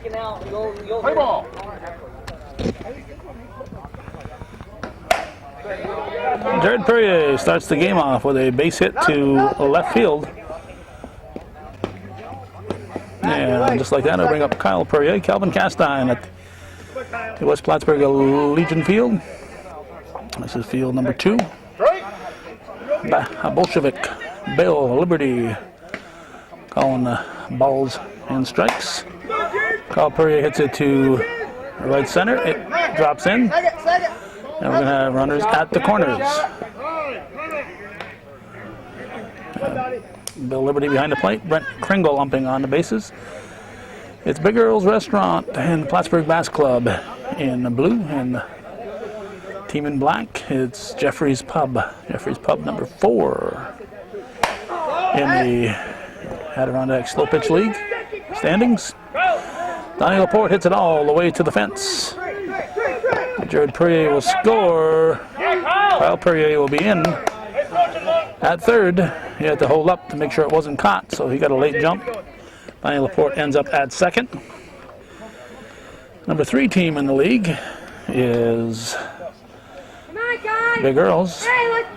Play ball. Jared Perrier starts the game off with a base hit to left field. And just like that, I'll bring up Kyle Perrier, Calvin Castine at the West Plattsburgh Legion Field. This is field number 2. Bolshevik, Bill, Liberty, calling balls and strikes. Kyle Perrier hits it to right center. It drops in. And we're going to have runners at the corners. Bill Liberty behind the plate. Brent Kringle umping on the bases. It's Big Earl's Restaurant and Plattsburgh Bass Club in blue, and the team in black. It's Geoffrey's Pub. Geoffrey's Pub number 4 in the Adirondack Slow Pitch League standings. Donnie Laporte hits it all the way to the fence. Jared Perrier will score. Kyle Perrier will be in at third. He had to hold up to make sure it wasn't caught, so he got a late jump. Donnie Laporte ends up at second. Number 3 team in the league is Big Earls.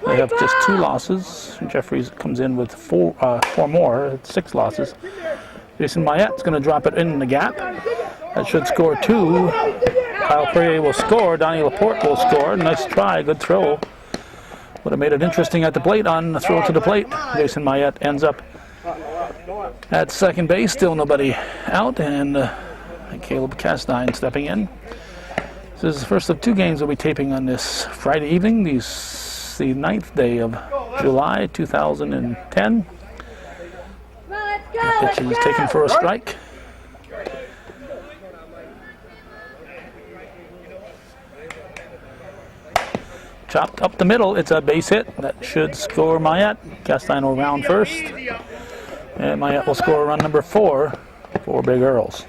They have just 2 losses. Geoffrey's comes in with 4 more. It's 6 losses. Jason Mayette's going to drop it in the gap. That should score 2. Kyle Perrier will score. Donnie Laporte will score. Nice try. Good throw. Would have made it interesting at the plate on the throw to the plate. Jason Mayette ends up at second base. Still nobody out. And Caleb Castine stepping in. This is the first of 2 games we'll be taping on this Friday evening. The 9th day of July 2010. The pitch is taken for a strike. Chopped up the middle. It's a base hit. That should score Mayette. Castine will round first. And Mayette will score run number 4 for Big Earls.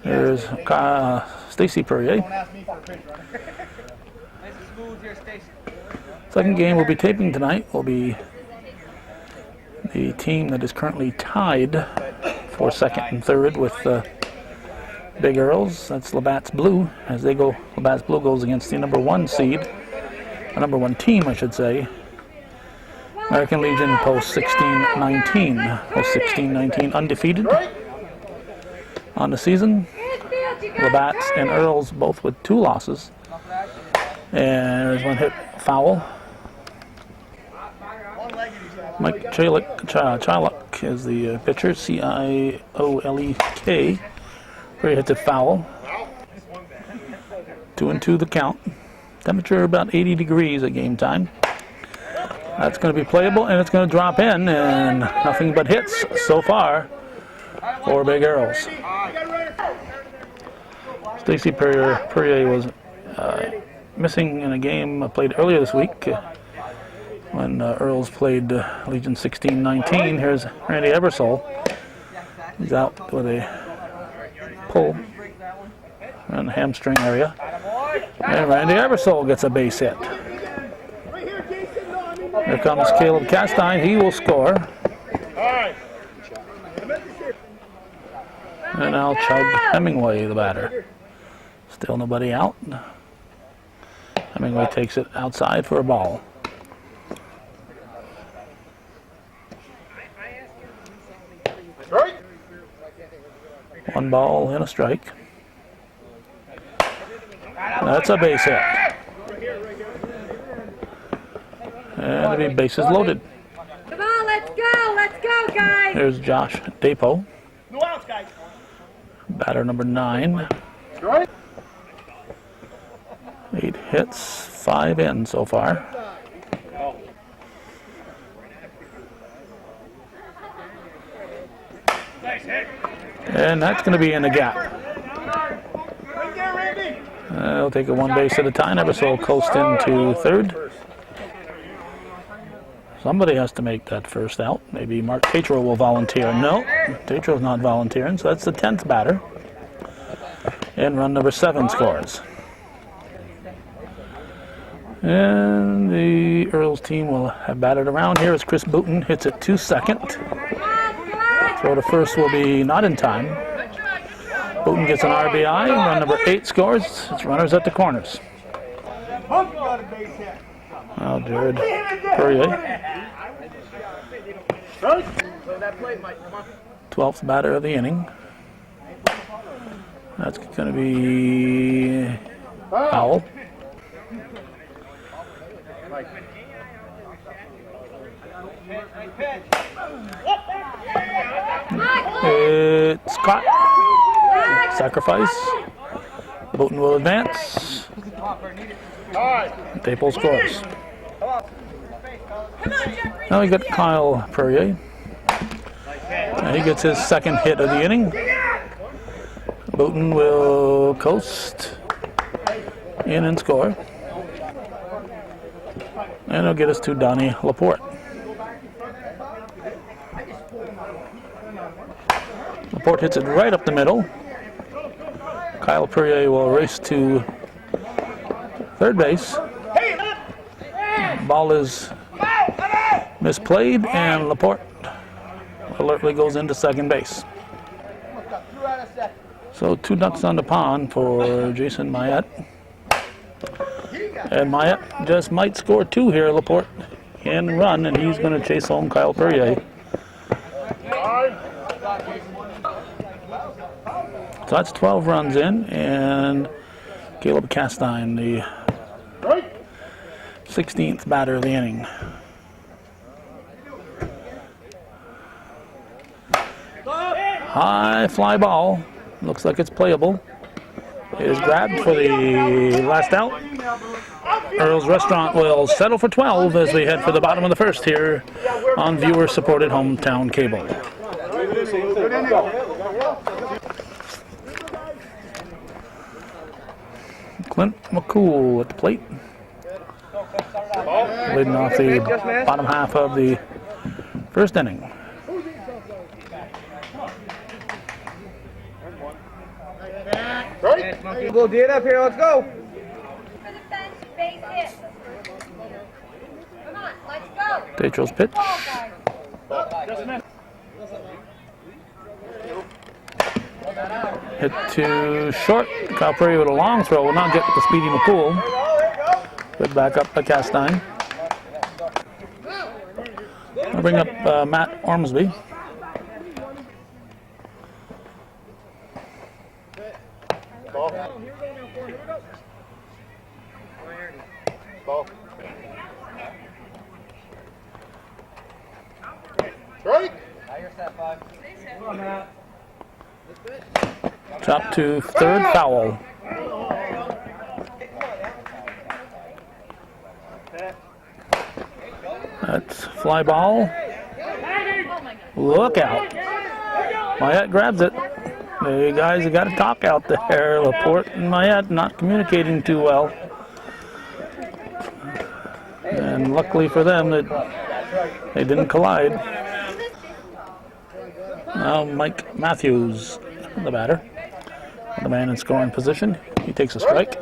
Here's Stacy Perrier. Second game we'll be taping tonight will be the team that is currently tied for second and third with Big Earls. That's Labatt's Blue. As they go, Labatt's Blue goes against the number 1 seed, the number 1 team, I should say. American Legion post 16-19. Post 16-19 undefeated on the season. Labatt's and Earls both with 2 losses. And there's one hit foul. Mike Chilek is the pitcher, Ciolek. Perrier hits it foul. 2-2 the count. Temperature about 80 degrees at game time. That's going to be playable, and it's going to drop in, and nothing but hits so far for Big Earls. Stacy Perrier was missing in a game played earlier this week when Earls played Legion 16-19. Here's Randy Eversole. He's out with a pull on the hamstring area. And Randy Eversole gets a base hit. Here comes Caleb Castine. He will score. And now Chug Hemingway, the batter. Still nobody out. Hemingway takes it outside for a ball. One ball and a strike. That's a base hit. And the bases loaded. Come on, let's go, guys. There's Josh Dapo. Batter number 9. 8 hits, 5 in so far. And that's going to be in the gap. They'll take it 1 base at a time. Eversole coast into third. Somebody has to make that first out. Maybe Mark Tatro will volunteer. No, Tatro's not volunteering, so that's the 10th batter. And run number 7 scores. And the Earls team will have batted around. Here is Chris Booten, hits it to second. Throw to first will be not in time. Booton gets an RBI. Run number 8 scores. It's runners at the corners. Now Jared Perrier. 12th batter of the inning. That's going to be foul. It's caught. Sacrifice. Booton will advance. Daples scores. Now we got Kyle Perrier. He gets his second hit of the inning. Booton will coast in and score. And he'll get us to Donnie Laporte. Laporte hits it right up the middle. Kyle Perrier will race to third base. Ball is misplayed and Laporte alertly goes into second base. So 2 ducks on the pond for Jason Mayette. And Mayette just might score 2 here. Laporte can run, and he's going to chase home Kyle Perrier. So that's 12 runs in, and Caleb Castine, the 16th batter of the inning. High fly ball. Looks like it's playable. It is grabbed for the last out. Earl's Restaurant will settle for 12 as we head for the bottom of the first here on viewer-supported hometown cable. Clint McCool at the plate. Leading off the bottom half of the first inning. We'll do it up here, let's go. For the fence, base hit. Come on, let's go. Detro's pitch. Hit to short. Kyle Perrier with a long throw will not get the speedy McCool. Good back up by Castine. I'll bring up Matt Ormsby. Chop to third, foul. That's fly ball. Look out. Mayette grabs it. You guys have got to talk out there. Laporte and Mayette not communicating too well. And luckily for them that they didn't collide. Now Mike Matthews, the batter. The man in scoring position. He takes a strike.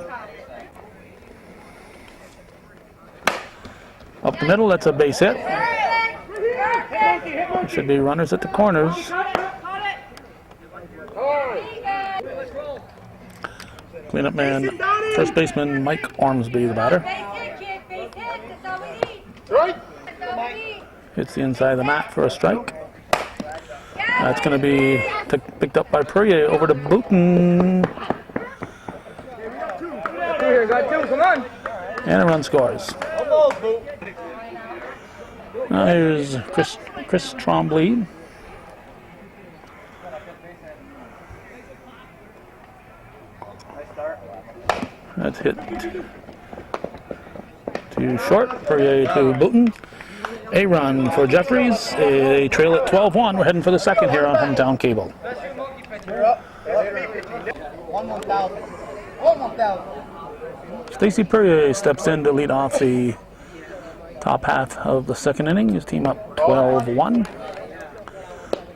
Up the middle, that's a base hit. There should be runners at the corners. Cleanup man, first baseman Mike Ormsby, the batter. Hits the inside of the mat for a strike. That's going to be picked up by Perrier over to Booton. Got 2, come on. And a run scores. Now here's Chris Trombley. That's hit to short. Perrier to Booton. A run for Geoffrey's. A trail at 12-1. We're heading for the second here on Hometown Cable. Stacy Perrier steps in to lead off the top half of the second inning. His team up 12-1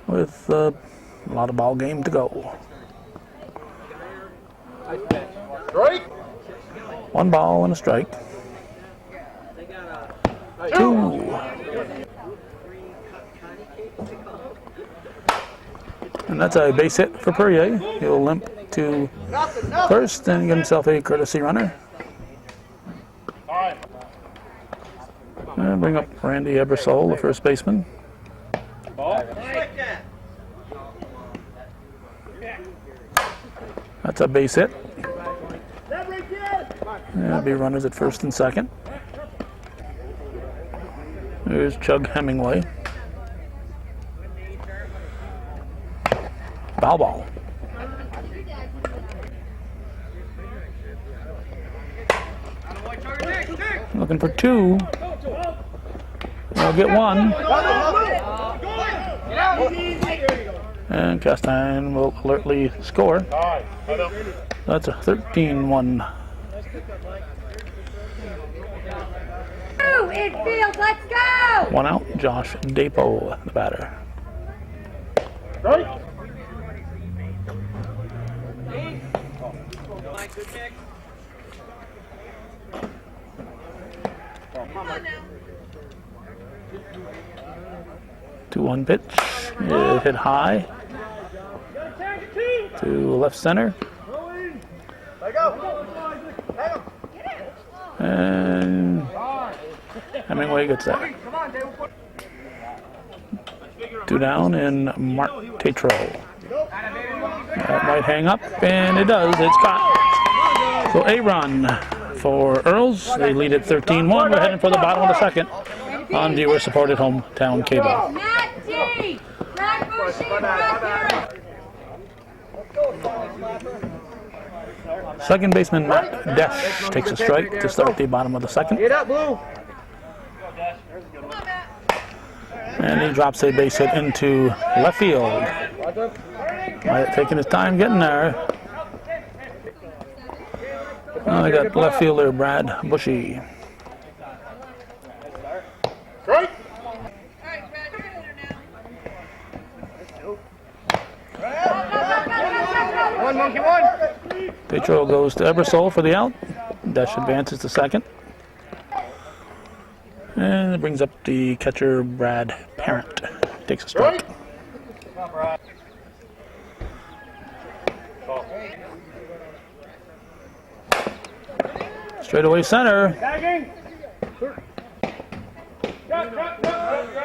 with a lot of ball game to go. One ball and a strike. 2. And that's a base hit for Perrier. He'll limp to first and get himself a courtesy runner. And bring up Randy Ebersole, the first baseman. That's a base hit. There'll be runners at first and second. There's Chug Hemingway. Foul ball. Looking for two. They'll get one. And Castine will alertly score. That's a 13-1. Infield, let's go! One out, Josh Dapo, the batter. Right. Come on now. 2-1 pitch. It hit high to left center. And Hemingway gets that. 2 down and Mark Tatro. That might hang up, and it does. It's caught. So a run for Earls. They lead at 13-1. We're heading for the bottom of the second on viewer-supported hometown cable. Matt D! Brad Bushy, Brad Second baseman Matt Desch takes a strike to start the bottom of the second. Get up, Blue. And he drops a base hit into left field. Taking his time getting there. Now they got left fielder Brad Bushy. One monkey, one. Tatro goes to Ebersole for the out. Desch advances to second. And it brings up the catcher Brad Parent. Takes a strike. Straightaway center.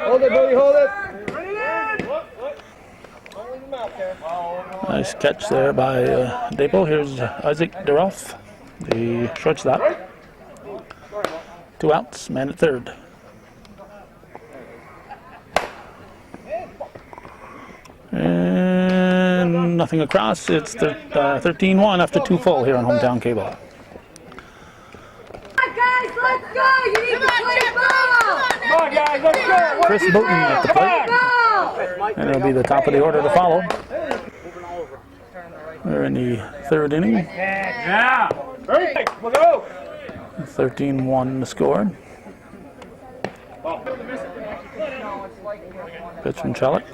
Hold it, Billy, hold it. Nice catch there by Dapo. Here's Isaac DeRoff, the shortstop. 2 outs, man at third. And nothing across. It's 13-1 after 2 full here on hometown cable. Guys, let's go! You need to play ball! Come on, guys, let's go! Chris Booten at the plate. Ball! And it'll be the top of the order to follow. We're in the third inning. Yeah! Ready? We'll go! 13-1 the score. Pitch from Chelik.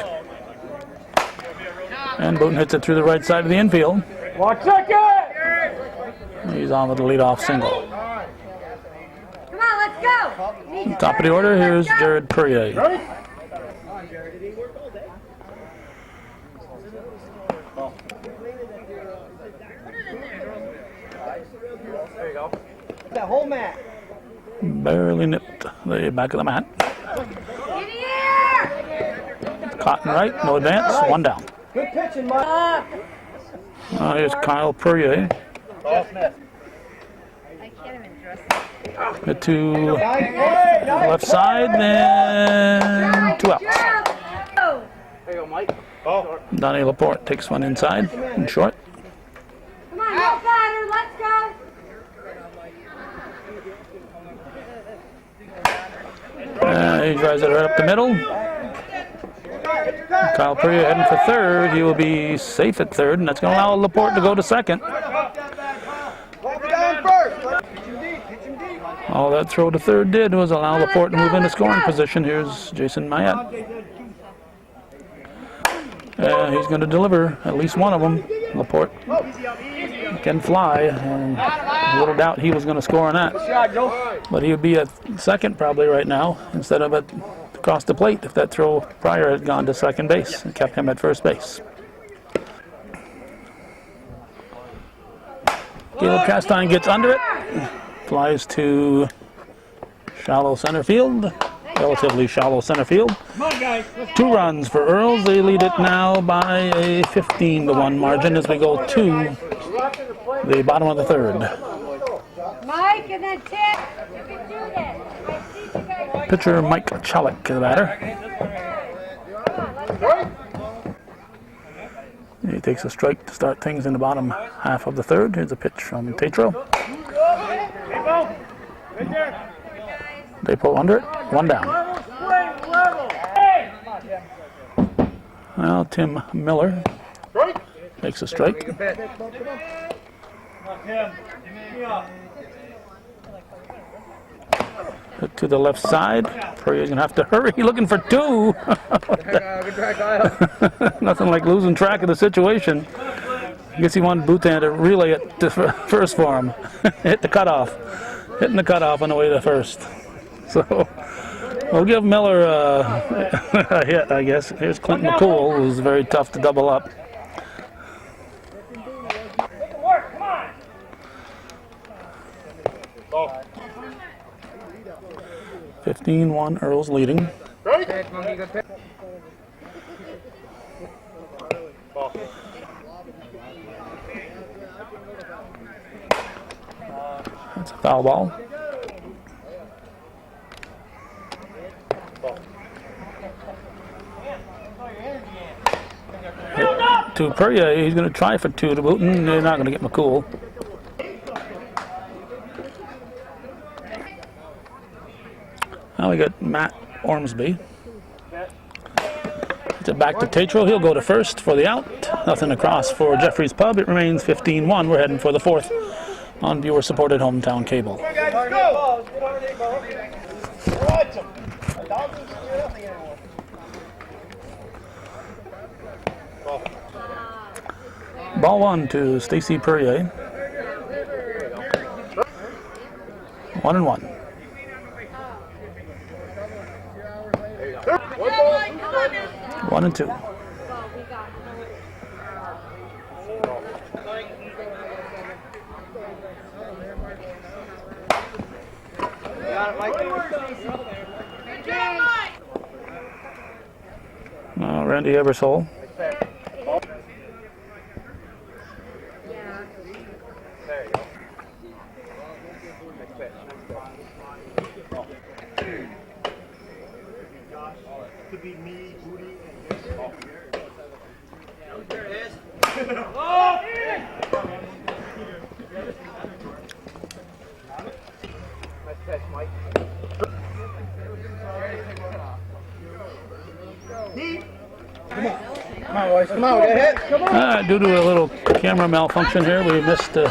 And Booten hits it through the right side of the infield. Watch second! He's on with the leadoff single. Come on, let's go! Top of the order, here's Jared Perrier. Ready? There you go. That whole mat. Barely nipped the back of the mat. In the air! Caught and right, no advance, 1 down. Good pitching, Mike. Here's Kyle Perrier. I can't even dress. Hit to left side, then 2 outs. Go! There you go, Mike. Donnie Laporte takes one inside and short. Come on, no batter, let's go! He drives it right up the middle. Kyle Perrier heading for third. He will be safe at third, and that's going to allow Laporte to go to second. All that throw to third did was allow Laporte to move into scoring position. Here's Jason Mayette. He's going to deliver at least one of them. Laporte can fly, and little doubt he was going to score on that. But he would be at second probably right now instead of at across the plate if that throw prior had gone to second base and kept him at first base. Caleb Chastain gets under it, flies to shallow center field, relatively shallow center field. 2 runs for Earls. They lead it now by a 15-1 margin as we go to the bottom of the 3rd. Mike, and then Tim. You can do this. I see you guys. Pitcher Mike Chalik, the batter. He takes a strike to start things in the bottom half of the 3rd. Here's a pitch from Tatro. They pull under it. 1 down. Well, Tim Miller takes a strike. Hit to the left side. Perrier's going to have to hurry. Looking for 2. Nothing like losing track of the situation. I guess he wanted Bhutan to relay it to first for him. Hit the cutoff. Hitting the cutoff on the way to first. So we'll give Miller a hit, I guess. Here's Clinton McCool, who's very tough to double up. 15-1, Earl's leading. That's a foul ball. To Perrier, he's going to try for 2 to Booten. They're not going to get McCool. Now we got Matt Ormsby. It's it back to Tatro. He'll go to first for the out. Nothing across for Geoffrey's Pub. It remains 15-1. We're heading for the 4th on viewer-supported hometown cable. Ball 1 to Stacy Perrier. 1-1. 1-2. Randy Ebersole. Come on, boys. Come on, we got hit. Come on. Due to a little camera malfunction here, we missed a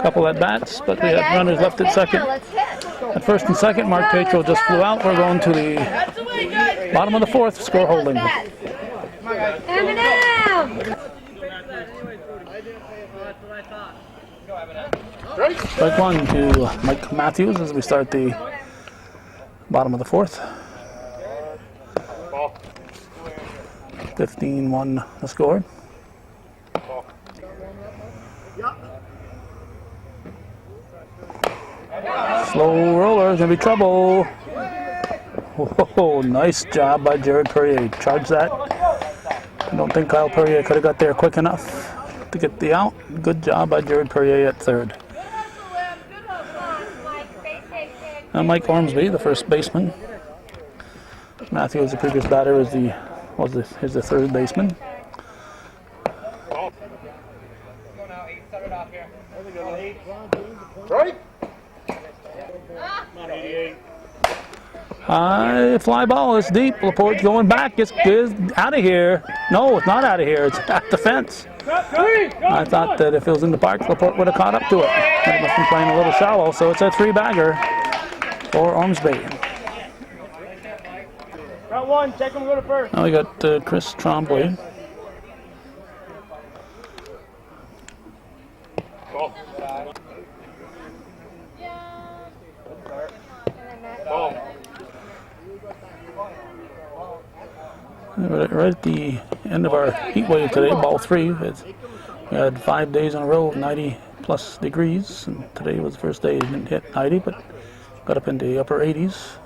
couple at bats, but we had runners left at second. At first and second, Mark Tatro just flew out. We're going to the bottom of the 4th, score holding. Strike 1 to Mike Matthews as we start the bottom of the 4th. 15-1 the score. Slow roller, gonna be trouble. Whoa, nice job by Jared Perrier. Charge that. I don't think Kyle Perrier could have got there quick enough to get the out. Good job by Jared Perrier at 3rd. Now Mike Ormsby, the first baseman. Matthews, the previous batter, is the 3rd baseman. High fly ball is deep. Laporte's going back. It's out of here. No, it's not out of here. It's at the fence. I thought that if it was in the park, Laporte would have caught up to it. He must be playing a little shallow, so it's a 3-bagger for Ormsby. Got 1, check him, go to first. Now we got Chris Trombley. Right at the end of our heat wave today, ball 3. We had 5 days in a row of 90 plus degrees, and today was the first day it didn't hit 90, but got up into the upper 80s.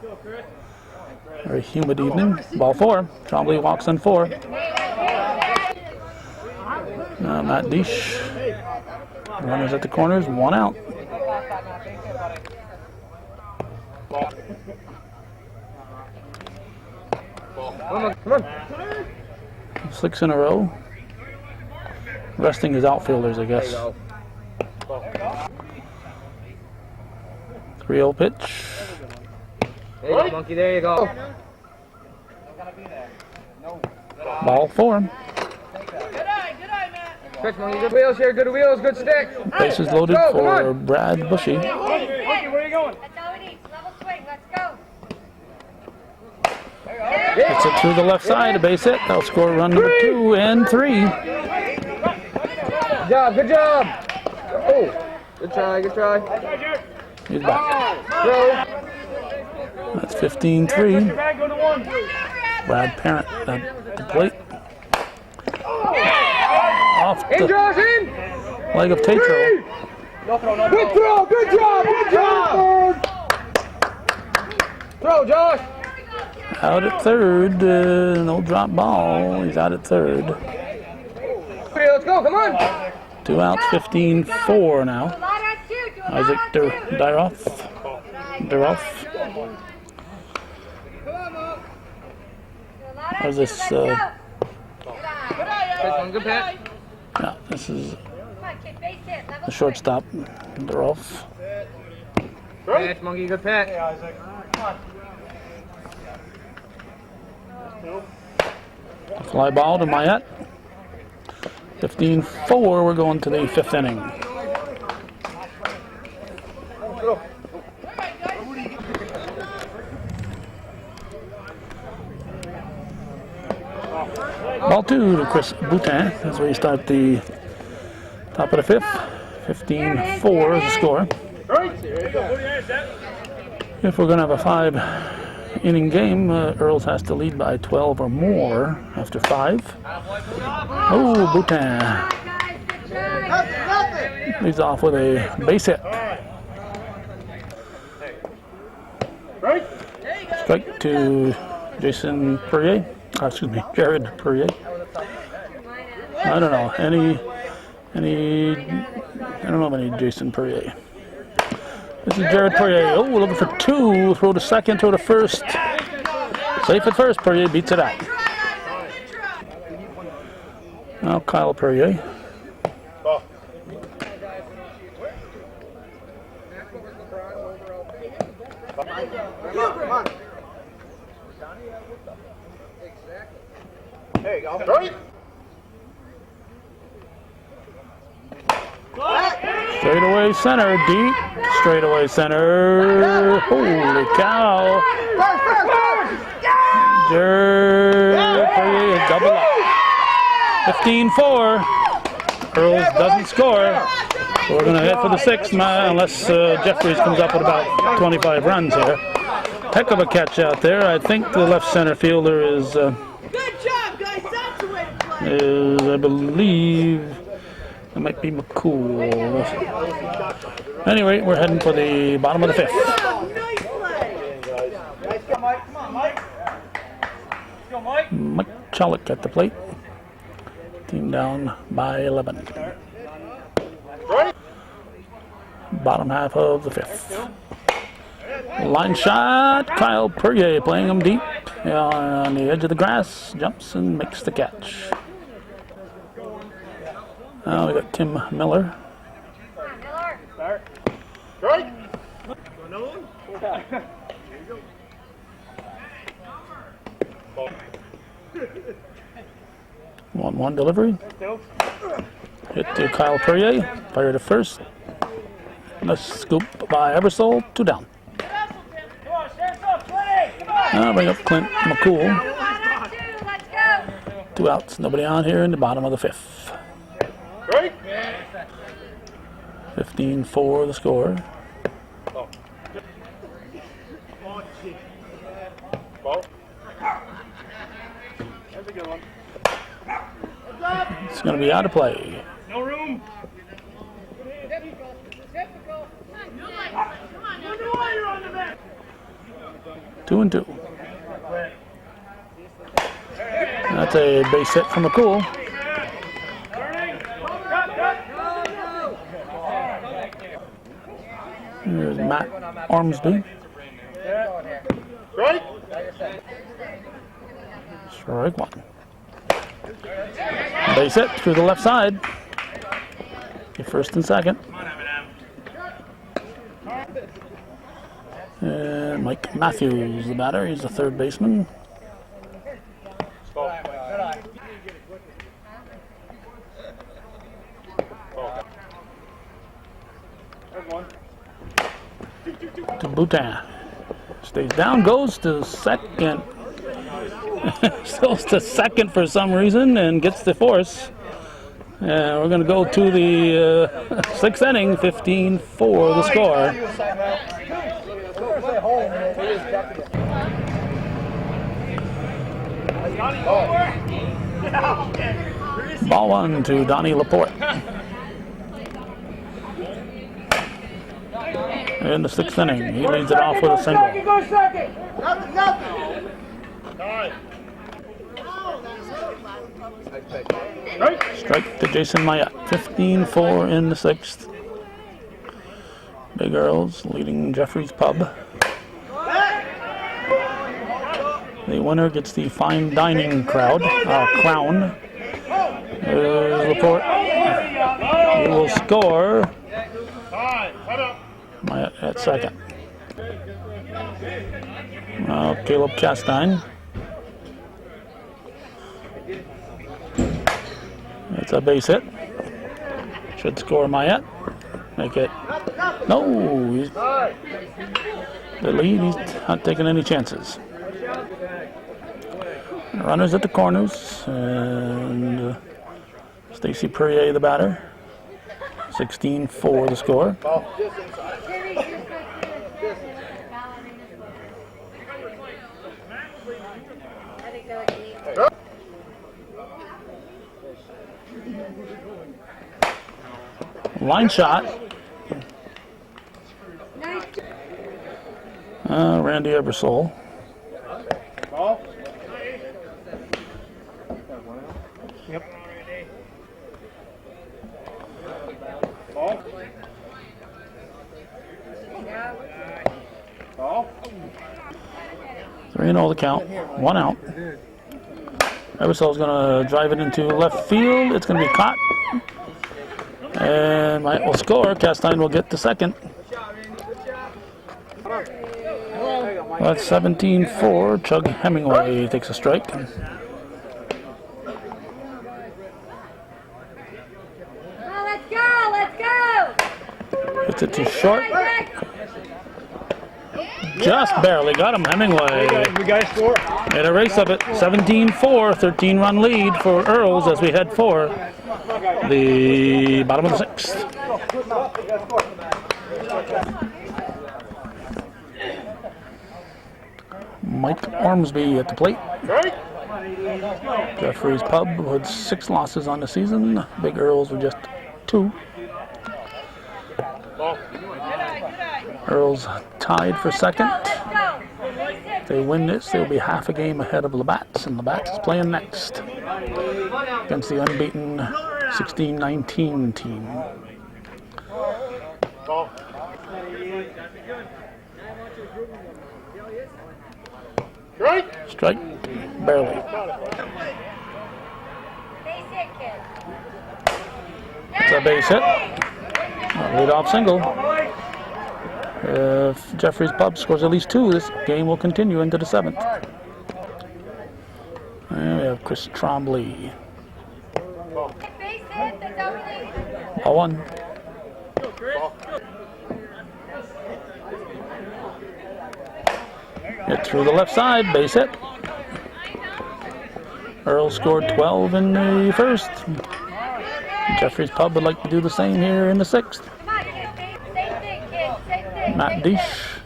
Very humid evening. Ball 4. Trombley walks on 4. Matt Deesh. Runners at the corners, 1 out. Come on. 6 in a row. Resting his outfielders, I guess. 3-0 pitch. There you go, monkey. There you go. Ball 4. Catch, monkey. Good wheels here. Good wheels. Good stick. Bases loaded Go, for Brad Bushy. Monkey, where are you going? That's all we need. Level swing. Let's go. Hits it through the left side, a base hit. They'll score run number 2 and 3. Good job. Good job. Oh, good try. Good try. He's back. Throw. That's 15-3. Bag, go to 1. Brad Parent at the plate. Off In, the Josh, in. leg of Tatro. Good throw. Good job. Good job. Throw, Josh. Out at third. No drop ball. He's out at third. Okay, let's go. Come on. 2 outs, 15-4 now. Do a lot on 2. Do a lot Isaac on 2. Dyroff. Do a lot on How's 2. this? Let's go. Catch, one. Good pat. Yeah, this is Come on, kid. Base hit. Level the shortstop. Dyroff. Catch, monkey. Good pat. Fly ball to Mayette. 15-4. We're going to the 5th inning. Ball 2 to Chris Boutin as we start the top of the 5th. 15-4 is the score. If we're going to have a 5-inning game, Earls has to lead by 12 or more after 5. Oh, Boutin leads off with a base hit. Strike to Jason Perrier. Jared Perrier. I don't know I don't know of any Jason Perrier. This is Jared Perrier. Oh, looking for 2. Throw to second, throw to first. Safe at first. Perrier beats it out. Now Kyle Perrier. There you go. Right. Straightaway center, deep. Straightaway center. Holy cow. Jared Perrier is double up. 15-4. Earls doesn't score. We're going to head for the 6th unless Geoffrey comes up with about 25 runs here. Heck of a catch out there. I think the left center fielder is, Good job, guys. That's the way to play. I believe, it might be McCool. Anyway, we're heading for the bottom of the 5th. Oh, nice play. Come on, Mike. Let's go, Mike. Mike Chalik at the plate. Team down by 11. Bottom half of the 5th. Line shot. Kyle Perrier playing him deep on the edge of the grass. Jumps and makes the catch. Now we got Tim Miller. Come on, Miller. Start. Right. Another one? 1-1 delivery. Hit to Kyle Perrier. Fire to first. Nice scoop by Eversole. 2 down. Come on, stand up, 20. Come on. Now bring up Clint McCool. Do a lot on 2. Let's go. 2 outs. Nobody on here in the bottom of the 5th. Right. 15-4 the score. Ball. That's a good one. It's going to be out of play. No room. 2-2. That's a base hit from McCool. Here's Matt Ormsby. Right? Strike one. Base hit through the left side. First and second. And Mike Matthews, the batter. He's the third baseman. To Boutin. Stays down, goes to second. Goes to second for some reason and gets the force. And we're going to go to the sixth inning, 15-4 the score. Ball one to Donnie Laporte. In the sixth inning, he leads it off with a single. Strike to Jason Mayette. 15-4 in the sixth. Big Earl's leading Geoffrey's Pub. The winner gets the fine dining crown. Laporte. He will score. Mayette at second. Caleb Chastain. It's a base hit. Should score Mayette. Make it. No! He's the lead. He's not taking any chances. Runners at the corners. And Stacy Perrier, the batter. 16-4 the score. Line shot. Randy Ebersole. Yep. Ball. 3-0 the count. 1 out. Ebersole's going to drive it into left field. It's going to be caught. And Mayette will score. Chastain will get the second. That's 17-4. Chug Hemingway takes a strike. Let's go! Hits it too short. Just barely got him, Hemingway. We got a score. Made a race of it. 17-4, 13-run lead for Earls as we head for the bottom of the sixth. Mike Ormsby at the plate. Geoffrey's Pub with 6 losses on the season. Big Earls with just 2. Earls tied for second. If they win this, they'll be half a game ahead of Labatt's, and Labatt's is playing next against the unbeaten 16-19 team. Strike, barely. It's a base hit. Lead-off single. If Geoffrey's Pub scores at least 2, this game will continue into the 7th. And we have Chris Trombley. Ball 1. Hit through the left side, base hit. Earl scored 12 in the first. Geoffrey's Pub would like to do the same here in the 6th. Matt Dish.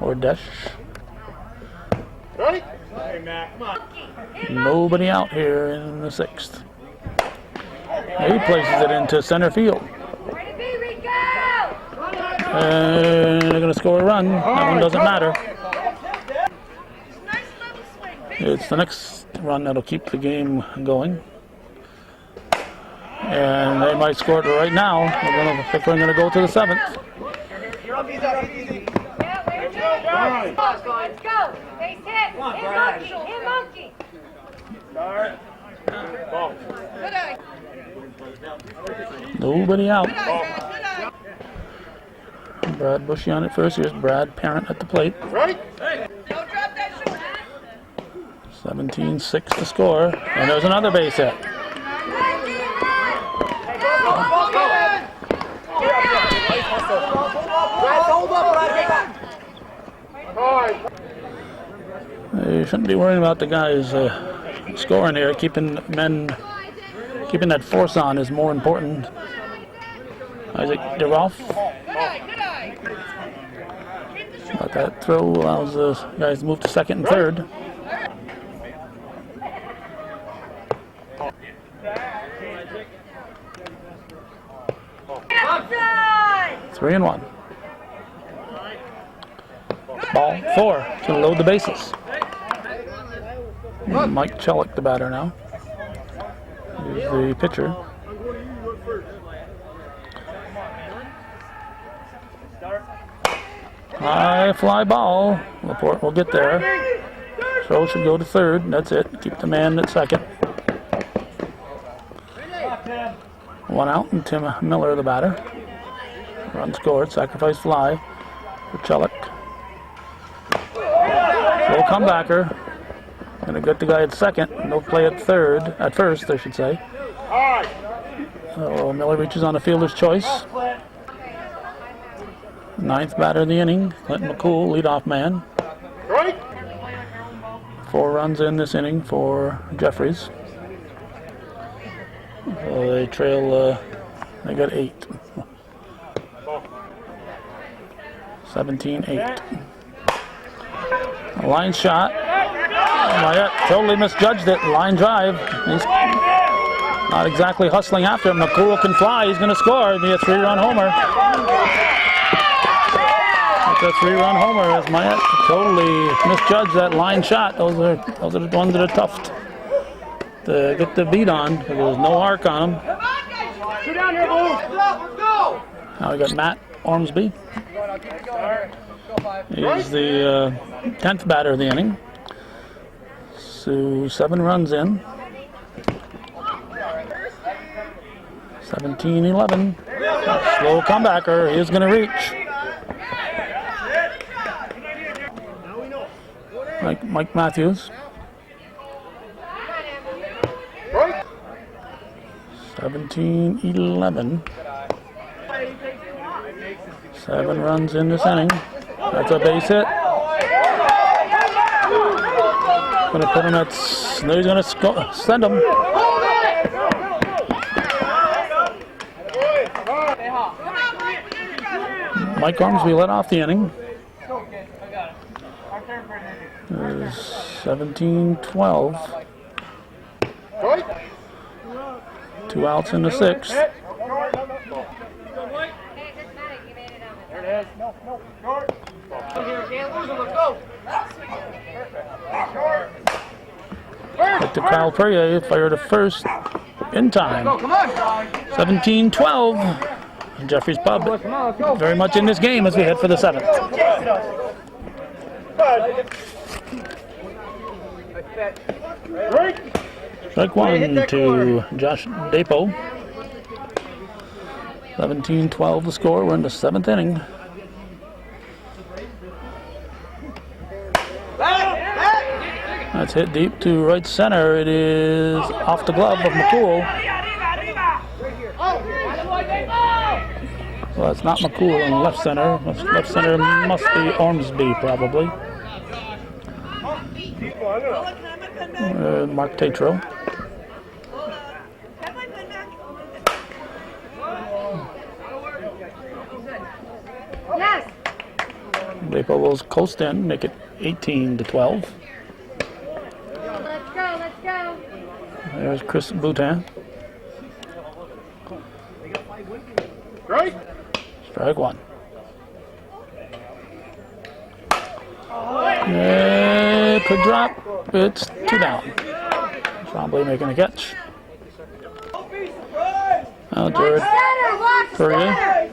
Or Desh. Nobody out here in the 6th. He places it into center field. And they're going to score a run. That one doesn't matter. It's the next run that'll keep the game going. And they might score it right now. I think we're going to go to the 7th. Let's go. Base hit. Hit monkey. Good eye. Nobody out. Brad Bushy on it first. Here's Brad Parent at the plate. Don't drop that shoulder. 17-6 to score. And there's another base hit. You shouldn't be worrying about the guys scoring here. Keeping that force on is more important. Isaac DeRolf. But that throw allows the guys to move to second and third. Three and one. Ball 4 to load the bases. Mike Chelik, the batter now. Here's the pitcher. High fly ball. Laporte will get there. Throw should go to third. That's it. Keep the man at second. One out, and Tim Miller, the batter. Run scored. Sacrifice fly for Chelik. Slow comebacker. Gonna get the guy at second. No play at first, I should say. So Miller reaches on a fielder's choice. 9th batter of the inning, Clinton McCool, leadoff man. 4 runs in this inning for Jeffries. So they trail, they got 8. 17-8. A line shot. Mayette totally misjudged it. Line drive. He's not exactly hustling after him. McCool can fly. He's going to score. It'll be a 3-run homer. It's a 3-run homer as Mayette totally misjudged that line shot. Those are the ones that are tough to get the beat on because there's no arc on them. Now we got Matt Ormsby. He's the 10th batter of the inning. So 7 runs in. 17-11. Slow comebacker. He's going to reach. Mike Matthews. 17-11. 7 runs in this inning. That's a base hit. Gonna put him at. He's gonna send him. Mike Ormsby let off the inning. 17-12. 2 outs in the 6th. Hit to Kyle Perrier, fired to first in time. 17-12. Geoffrey's Pub very much in this game as we head for the 7th. Strike 1 to Josh Dapo. 17-12 the score. We're in the 7th inning. That's hit deep to right center. It is off the glove of McCool. Well, it's not McCool in left center. Left center must be Ormsby, probably. Mark Tatro. Yes. Dapo will coast in, make it 18-12. Let's go. There's Chris Boutin. Strike 1. Quick drop. It's 2 down. Trombley making a catch. Now Jared Perrier.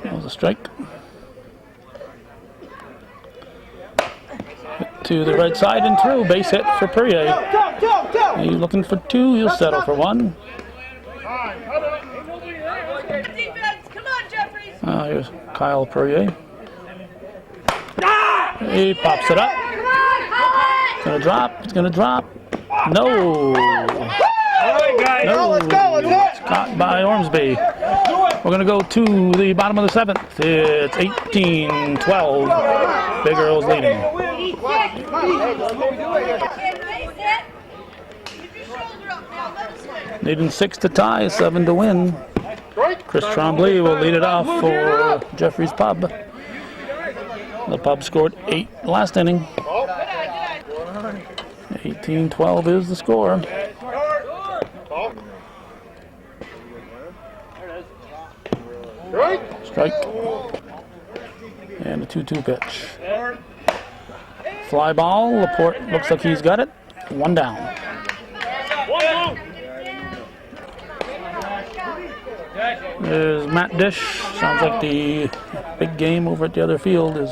That was a strike. Hit to the right side and through. Base hit for Perrier. He's looking for 2. He'll settle for 1. Defense, come on, Geoffrey. Here's Kyle Perrier. He pops it up. It's gonna drop. It's gonna drop. No. No. Let's go. It's caught by Ormsby. We're gonna go to the bottom of the 7th. It's 18-12. Big Earl's leading. Needing 6 to tie, 7 to win. Chris Trombley will lead it off for Geoffrey's Pub. The Pub scored 8 last inning. 18-12 is the score. Strike. And a 2-2 pitch. Fly ball. Laporte looks like he's got it. 1 down. There's Matt Dish. Sounds like the big game over at the other field is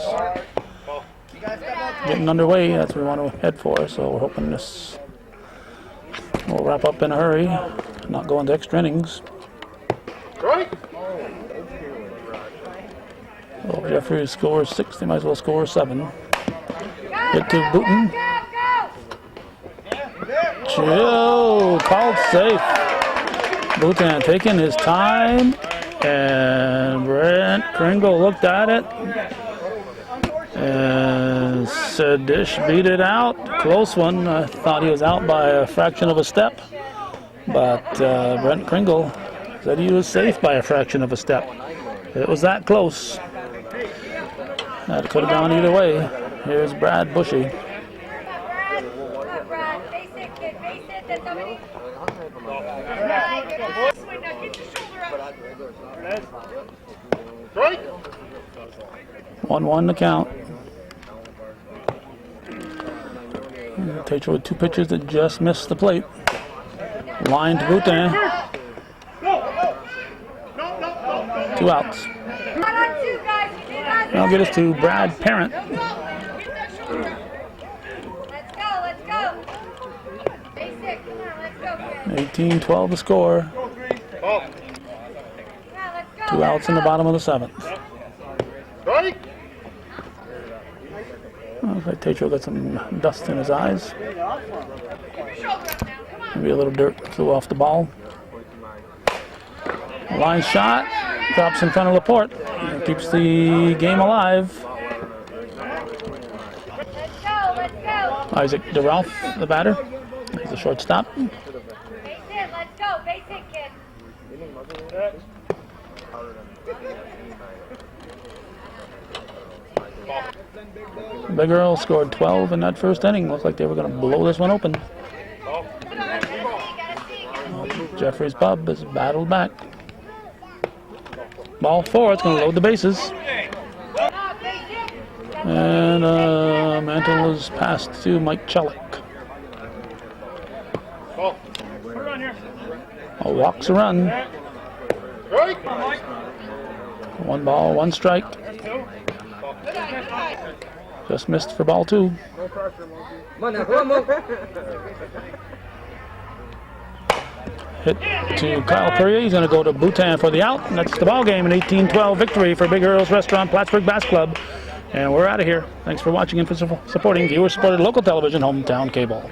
getting underway. That's what we want to head for. So we're hoping this will wrap up in a hurry, not go into extra innings. Well, Geoffrey scores 6. They might as well score 7. Hit to Booton. Chill. Called safe. Booton taking his time, and Brent Kringle looked at it and said Dish beat it out. Close one. I thought he was out by a fraction of a step, but Brent Kringle said he was safe by a fraction of a step. It was that close. That could have gone either way. Here's Brad Bushy. Base it, then somebody. 1-1 the count. Tatro with 2 pitches that just missed the plate. Line to Boutin. 2 outs. I'll get us to Brad Parent. Let's go. Basic, come on, let's go, kid. 18-12 the score. Come on, let's go. 2 outs in the bottom of the 7th. Looks like Tatro got some dust in his eyes. Maybe a little dirt flew off the ball. Line shot. Drops in front of Laporte. Keeps the game alive. Let's go. Isaac DeRalph, the batter. He's a shortstop. Base it, let's go. Base it, kid. Big Earl scored 12 in that first inning. Looks like they were going to blow this one open. Geoffrey's Pub is battled back. Ball 4, it's going to load the bases. And Mantle is passed to Mike Chelik. A walk's a run. 1 ball, 1 strike. Just missed for ball 2. Hit to Kyle Perrier. He's going to go to Boutin for the out. And that's the ball game. An 18-12 victory for Big Earl's Restaurant Plattsburgh Bass Club. And we're out of here. Thanks for watching and for supporting viewer-supported local television, Hometown Cable.